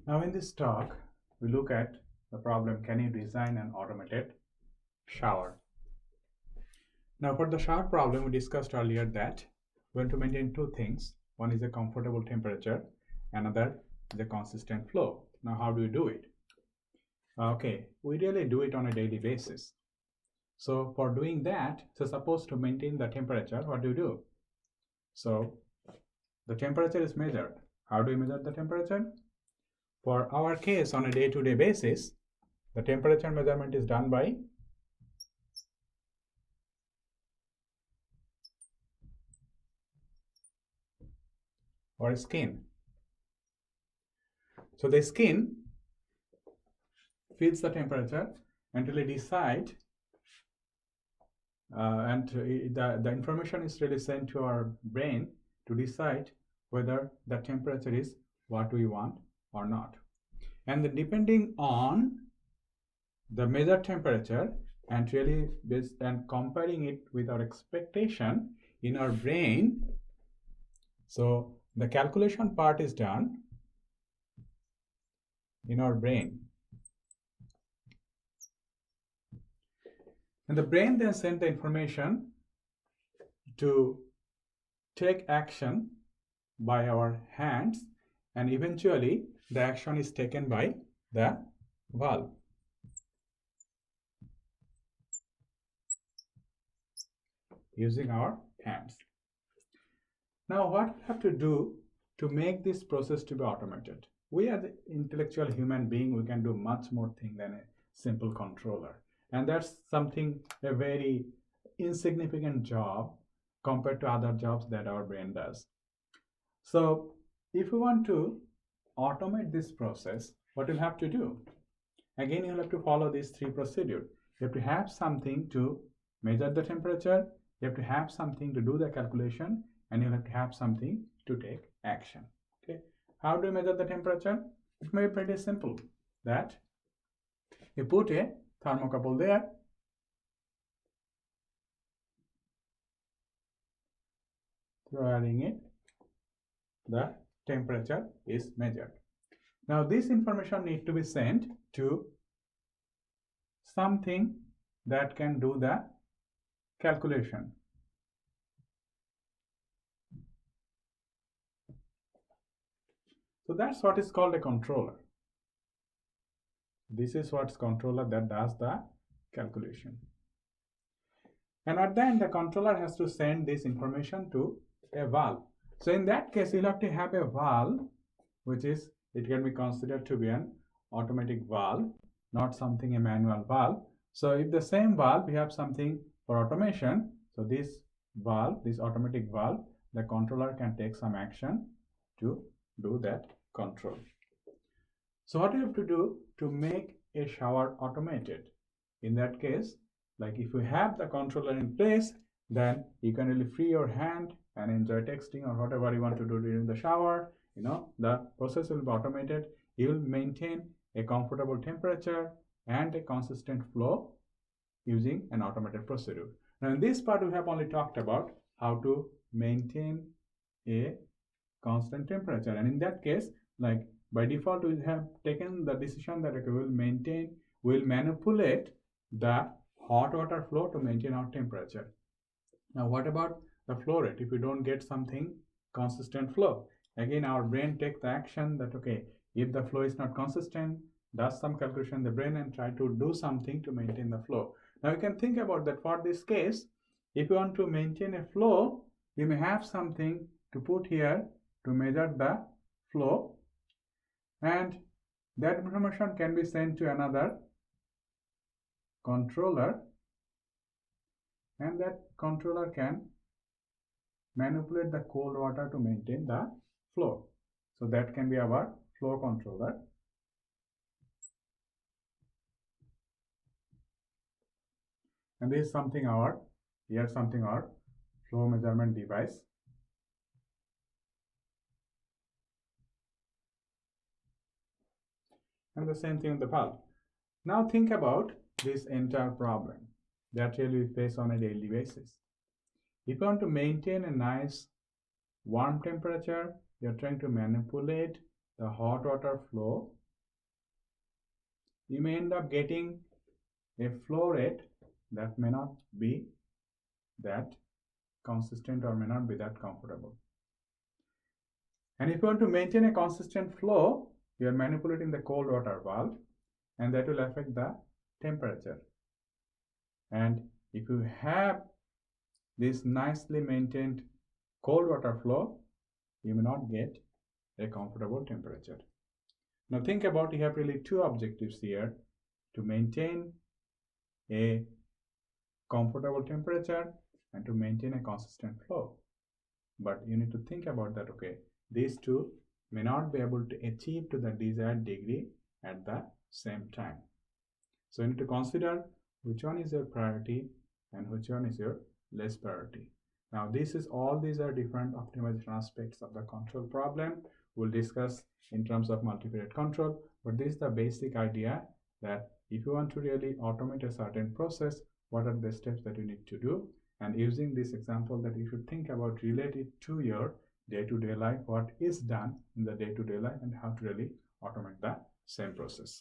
Now in this talk, we look at the problem, can you design an automated shower? Now for the shower problem, we discussed earlier that we want to maintain two things. One is a comfortable temperature, another is a consistent flow. Now how do we do it? Okay, we really do it on a daily basis. So for doing that, so suppose to maintain the temperature, what do? So the temperature is measured. How do we measure the temperature? For our case, on a day-to-day basis, the temperature measurement is done by our skin. So the skin feels the temperature until it decide, and the information is really sent to our brain to decide whether the temperature is what we want or not. And then depending on the measured temperature and really and comparing it with our expectation in our brain, so the calculation part is done in our brain. And the brain then sends the information to take action by our hands, and eventually the action is taken by the valve. Using our hands. Now what we have to do to make this process to be automated? We as an intellectual human being, we can do much more thing than a simple controller. And that's something, a very insignificant job compared to other jobs that our brain does. So if we want to automate this process, what you'll have to do? Again, you'll have to follow these three procedures. You have to have something to measure the temperature, you have to have something to do the calculation, and you have to have something to take action. Okay, how do you measure the temperature? It may be pretty simple, that you put a thermocouple there, through adding it, the temperature is measured. Now this information needs to be sent to something that can do the calculation. So that's what is called a controller. This is what's controller that does the calculation. And at the end, the controller has to send this information to a valve. So in that case, you'll have to have a valve, which is, it can be considered to be an automatic valve, not something a manual valve. So if the same valve, we have something for automation. So this valve, this automatic valve, the controller can take some action to do that control. So what you have to do to make a shower automated? In that case, like if you have the controller in place, then you can really free your hand and enjoy texting or whatever you want to do during the shower. You know, the process will be automated. You will maintain a comfortable temperature and a consistent flow using an automated procedure. Now in this part, we have only talked about how to maintain a constant temperature, and in that case, like by default, we have taken the decision that okay, we'll manipulate the hot water flow to maintain our temperature. Now what about the flow rate? If we don't get something consistent flow, again our brain takes the action that okay, if the flow is not consistent, does some calculation in the brain and try to do something to maintain the flow. Now you can think about that. For this case, if you want to maintain a flow, you may have something to put here to measure the flow, and that information can be sent to another controller, and that controller can manipulate the cold water to maintain the flow. So that can be our flow controller. And this is something our flow measurement device. And the same thing with the valve. Now think about this entire problem that really we face on a daily basis. If you want to maintain a nice warm temperature, you're trying to manipulate the hot water flow you may end up getting a flow rate that may not be that consistent or may not be that comfortable. And if you want to maintain a consistent flow, you are manipulating the cold water valve, and that will affect the temperature. And if you have this nicely maintained cold water flow, you may not get a comfortable temperature. Now think about, you have really two objectives here: to maintain a comfortable temperature and to maintain a consistent flow. But you need to think about that, okay, these two may not be able to achieve to the desired degree at the same time. So you need to consider which one is your priority and which one is your less priority. Now these are different optimization aspects of the control problem. We'll discuss in terms of multivariate control, but this is the basic idea that if you want to really automate a certain process, what are the steps that you need to do? And using this example, that you should think about, relate it to your day-to-day life, what is done in the day-to-day life and how to really automate the same process.